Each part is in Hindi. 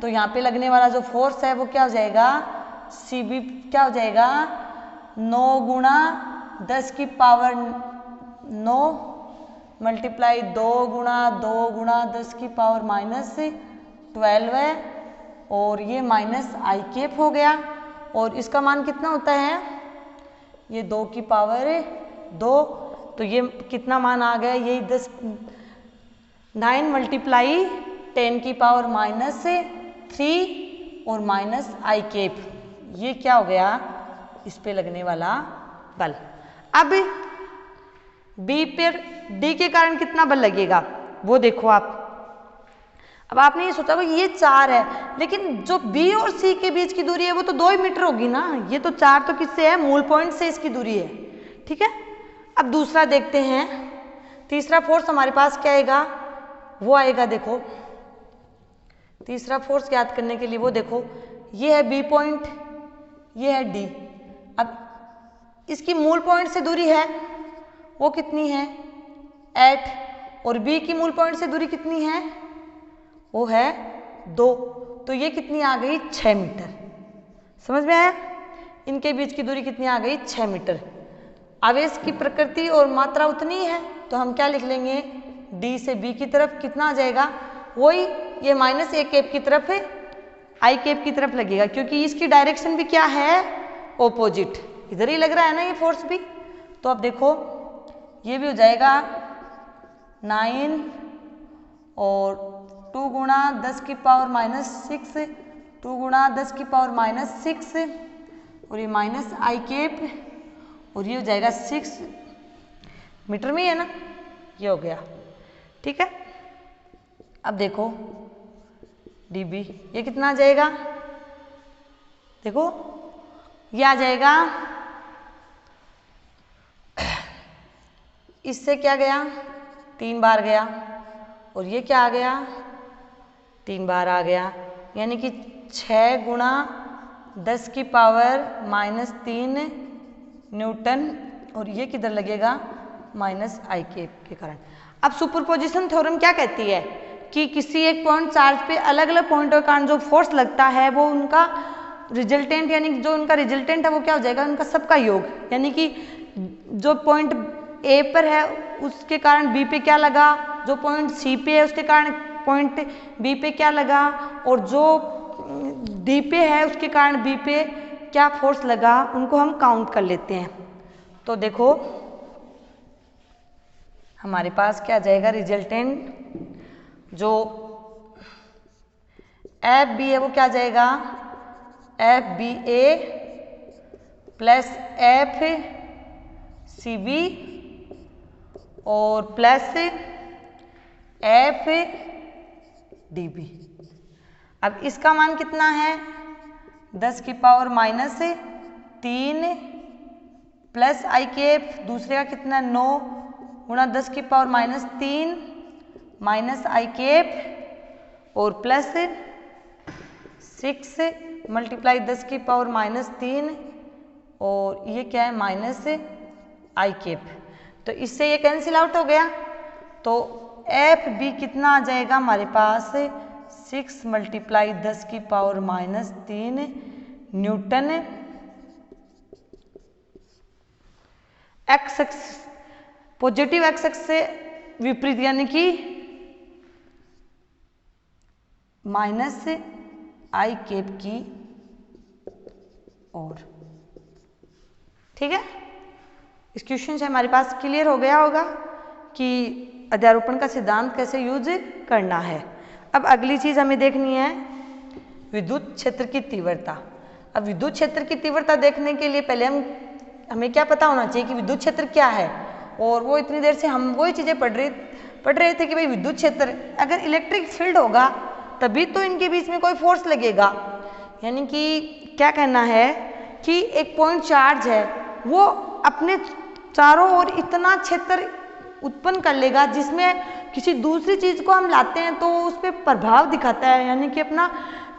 तो यहाँ पे लगने वाला जो फोर्स है वो क्या हो जाएगा, CB क्या हो जाएगा 9 गुणा 10 की पावर 9 मल्टीप्लाई 2 गुणा 10 की पावर -12 है, और ये माइनस आई कैप हो गया। और इसका मान कितना होता है, ये 2 की पावर 2, तो ये कितना मान आ गया, ये 9 मल्टीप्लाई 10 की पावर -3 और माइनस आई कैप, ये क्या हो गया इस पे लगने वाला बल। अब बी पर डी के कारण कितना बल लगेगा वो देखो आप। अब आपने ये सोचा कि ये 4 है, लेकिन जो बी और सी के बीच की दूरी है वो तो 2 ही मीटर होगी ना, ये तो 4 तो किससे है, मूल पॉइंट से इसकी दूरी है, ठीक है। अब दूसरा देखते हैं, तीसरा फोर्स हमारे पास क्या आएगा, वो आएगा, देखो तीसरा फोर्स ज्ञात करने के लिए वो देखो, ये है बी पॉइंट, ये है डी। अब इसकी मूल पॉइंट से दूरी है वो कितनी है 8, और बी की मूल पॉइंट से दूरी कितनी है वो है 2, तो ये कितनी आ गई 6 मीटर। समझ में आया, इनके बीच की दूरी कितनी आ गई 6 मीटर। आवेश की प्रकृति और मात्रा उतनी है, तो हम क्या लिख लेंगे, डी से बी की तरफ कितना आ जाएगा, वही ये माइनस ए कैप की तरफ है, आई कैप की तरफ लगेगा, क्योंकि इसकी डायरेक्शन भी क्या है ऑपोजिट, इधर ही लग रहा है ना ये फोर्स भी। तो अब देखो ये भी हो जाएगा 9 और 2 गुणा 10 की पावर -6, 2 गुणा 10 की पावर -6, और ये माइनस आई कैप, और ये हो जाएगा 6 मीटर में ही है ना, ये हो गया, ठीक है। अब देखो dB ये कितना आ जाएगा, देखो ये आ जाएगा, इससे क्या गया 3 बार गया, और ये क्या आ गया 3 बार आ गया, यानी कि 6 गुणा 10 की पावर -3 न्यूटन, और ये किधर लगेगा माइनस आई कैप के कारण। अब सुपरपोजिशन थ्योरम क्या कहती है कि किसी एक पॉइंट चार्ज पे अलग अलग पॉइंटों के कारण जो फोर्स लगता है वो उनका रिजल्टेंट, यानी जो उनका रिजल्टेंट है वो क्या हो जाएगा, उनका सबका योग, यानी कि जो पॉइंट ए पर है उसके कारण बी पे क्या लगा, जो पॉइंट सी पे है उसके कारण पॉइंट बी पे क्या लगा, और जो डी पे है उसके कारण बी पे क्या फोर्स लगा, उनको हम काउंट कर लेते हैं। तो देखो हमारे पास क्या आ जाएगा, रिजल्टेंट जो एफ बी है वो क्या आ जाएगा, एफ बी ए प्लस एफ सी बी और प्लस एफ डी बी। अब इसका मान कितना है 10 की पावर -3 प्लस आई कैप, दूसरे का कितना 9 गुणा 10 की पावर -3 माइनस आई कैप और प्लस 6 मल्टीप्लाई 10 की पावर -3 और ये क्या है माइनस आई कैप। तो इससे ये कैंसिल आउट हो गया, तो एफ बी कितना आ जाएगा हमारे पास 6 मल्टीप्लाई 10 की power -3 Newton x positive x से विपरीत, यानी कि माइनस आई कैप की ओर। ठीक है, इस क्वेश्चन से हमारे पास क्लियर हो गया होगा कि अध्यारोपण का सिद्धांत कैसे यूज करना है। अब अगली चीज हमें देखनी है विद्युत क्षेत्र की तीव्रता। अब विद्युत क्षेत्र की तीव्रता देखने के लिए पहले हमें क्या पता होना चाहिए कि विद्युत क्षेत्र क्या है, और वो इतनी देर से हम वही चीजें पढ़ रहे थे कि भाई विद्युत क्षेत्र अगर इलेक्ट्रिक फील्ड होगा तभी तो इनके बीच में कोई फोर्स लगेगा। यानी कि क्या कहना है कि एक पॉइंट चार्ज है वो अपने चारों ओर इतना क्षेत्र उत्पन्न कर लेगा जिसमें किसी दूसरी चीज को हम लाते हैं तो उस पर प्रभाव दिखाता है, यानी कि अपना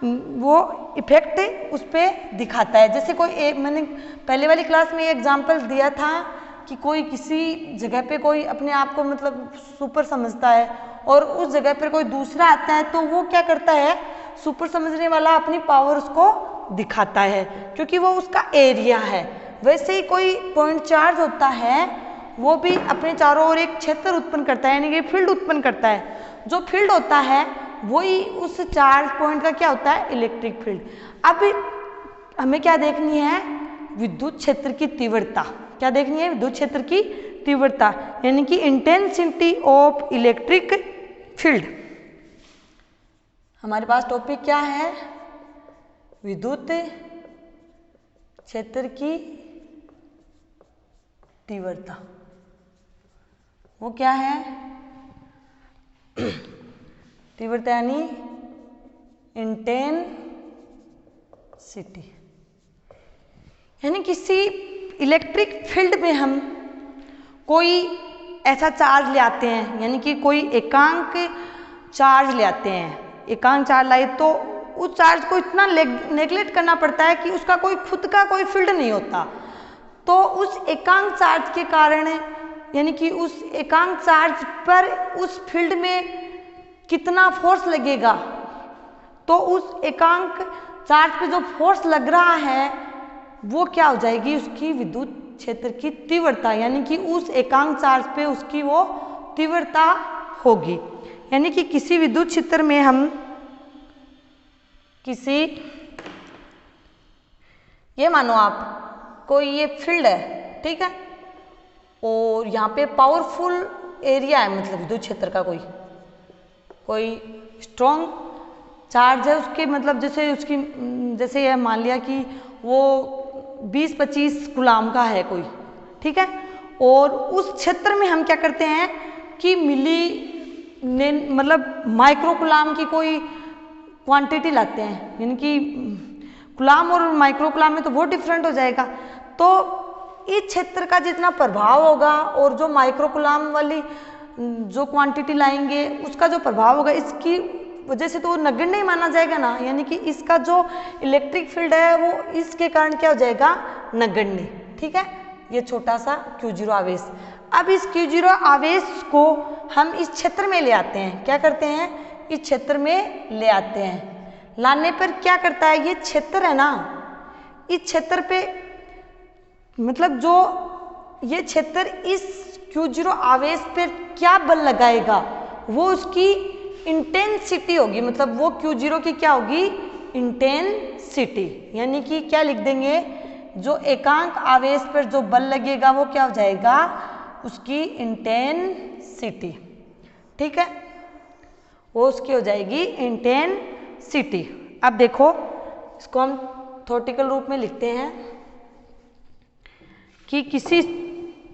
वो इफेक्ट उस पर दिखाता है। जैसे कोई मैंने पहले वाली क्लास में एग्जांपल दिया था कि कोई किसी जगह पे कोई अपने आप को मतलब सुपर समझता है और उस जगह पर कोई दूसरा आता है तो वो क्या करता है, सुपर समझने वाला अपनी पावर उसको दिखाता है क्योंकि वो उसका एरिया है। वैसे ही कोई पॉइंट चार्ज होता है वो भी अपने चारों ओर एक क्षेत्र उत्पन्न करता है, यानी कि फील्ड उत्पन्न करता है। जो फील्ड होता है वही उस चार्ज पॉइंट का क्या होता है, इलेक्ट्रिक फील्ड। अब हमें क्या देखनी है, विद्युत क्षेत्र की तीव्रता। क्या देखनी है, विद्युत क्षेत्र की तीव्रता, यानी कि इंटेंसिटी ऑफ इलेक्ट्रिक फील्ड। हमारे पास टॉपिक क्या है, विद्युत क्षेत्र की तीव्रता। वो क्या है, तीव्रता यानी इंटेंसिटी, यानी किसी इलेक्ट्रिक फील्ड में हम कोई ऐसा चार्ज ले आते हैं, यानी कि कोई एकांक चार्ज ले आते हैं। एकांक चार्ज लाए तो उस चार्ज को इतना नेग्लेक्ट करना पड़ता है कि उसका कोई खुद का कोई फील्ड नहीं होता। तो उस एकांक चार्ज के कारण, यानी कि उस एकांक चार्ज पर उस फील्ड में कितना फोर्स लगेगा, तो उस एकांक चार्ज पे जो फोर्स लग रहा है वो क्या हो जाएगी, उसकी विद्युत क्षेत्र की तीव्रता, यानी कि उस एकांक चार्ज पे उसकी वो तीव्रता होगी। यानी कि किसी विद्युत क्षेत्र में हम किसी, ये मानो आप कोई ये फील्ड है, ठीक है, और यहाँ पे पावरफुल एरिया है, मतलब विद्युत क्षेत्र का कोई स्ट्रॉन्ग चार्ज है उसके, मतलब जैसे यह मान लिया कि वो 20-25 कूलाम का है कोई, ठीक है, और उस क्षेत्र में हम क्या करते हैं कि मतलब माइक्रो कूलाम की कोई क्वांटिटी लाते हैं, यानी कि कूलाम और माइक्रो कूलाम में तो बहुत डिफरेंट हो जाएगा। तो इस क्षेत्र का जितना प्रभाव होगा और जो माइक्रो कूलाम वाली जो क्वांटिटी लाएंगे उसका जो प्रभाव होगा, इसकी वजह से तो वो नगण्य नहीं माना जाएगा ना, यानी कि इसका जो इलेक्ट्रिक फील्ड है वो इसके कारण क्या हो जाएगा, नगण्य, ठीक है। ये छोटा सा Q0 आवेश। अब इस Q0 आवेश को हम इस क्षेत्र में ले आते हैं, क्या करते हैं, इस क्षेत्र में ले आते हैं। लाने पर क्या करता है, ये क्षेत्र है ना, इस क्षेत्र पे मतलब जो ये क्षेत्र इस Q0 आवेश पर क्या बल लगाएगा वो उसकी इंटेंसिटी होगी, मतलब वो Q0 की क्या होगी, इंटेंसिटी। यानी कि क्या लिख देंगे, जो एकांक आवेश पर जो बल लगेगा वो क्या हो जाएगा, उसकी इंटेंसिटी, ठीक है, वो उसकी हो जाएगी इंटेंसिटी। अब देखो इसको हम थ्योरेटिकल रूप में लिखते हैं कि किसी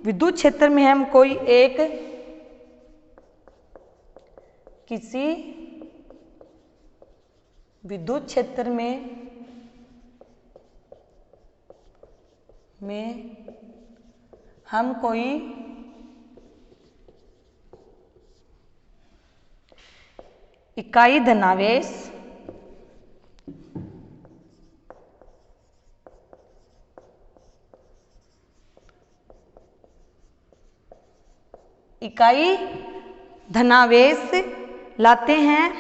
विद्युत क्षेत्र में हम किसी विद्युत क्षेत्र में हम कोई इकाई धनावेश लाते हैं,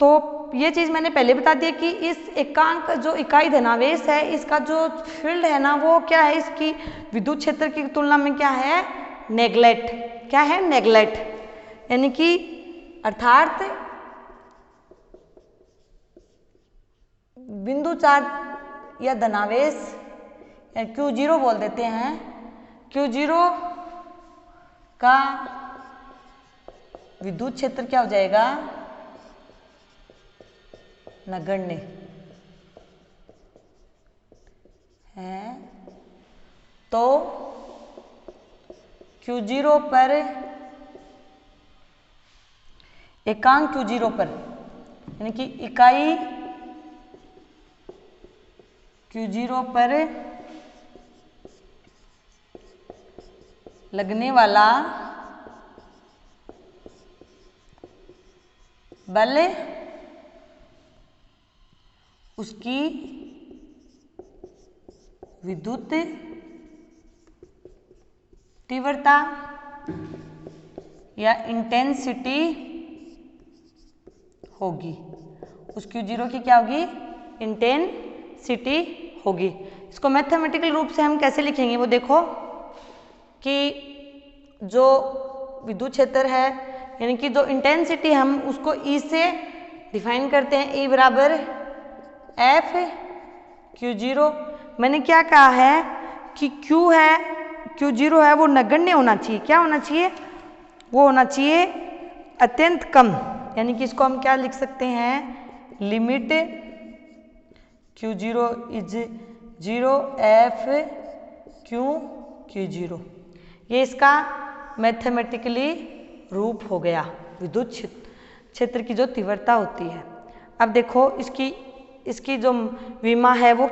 तो ये चीज मैंने पहले बता दिया कि इस एकांक जो इकाई धनावेश है इसका जो फील्ड है ना वो क्या है, इसकी विद्युत क्षेत्र की तुलना में क्या है, नेग्लेक्ट, क्या है, नेग्लेक्ट, यानी कि अर्थात बिंदु चार्ज या धनावेश या Q0 बोल देते हैं, Q0 का विद्युत क्षेत्र क्या हो जाएगा, नगण्य है। तो Q0 पर एकांक Q0 पर, यानी कि इकाई Q0 पर लगने वाला बल उसकी विद्युत तीव्रता या इंटेंसिटी होगी। उस Q0 की क्या होगी? इंटेंसिटी होगी। इसको मैथमेटिकल रूप से हम कैसे लिखेंगे वो देखो कि जो विद्युत क्षेत्र है यानी कि जो इंटेंसिटी हम उसको E से डिफाइन करते हैं, E बराबर F Q0। मैंने क्या कहा है कि Q0 है वो नगण्य होना चाहिए। क्या होना चाहिए? वो होना चाहिए अत्यंत कम, यानी कि इसको हम क्या लिख सकते हैं? Limit Q0 is 0 F Q0। ये इसका मैथमेटिकली रूप हो गया विद्युत क्षेत्र की जो तीव्रता होती है। अब देखो इसकी जो विमा है वो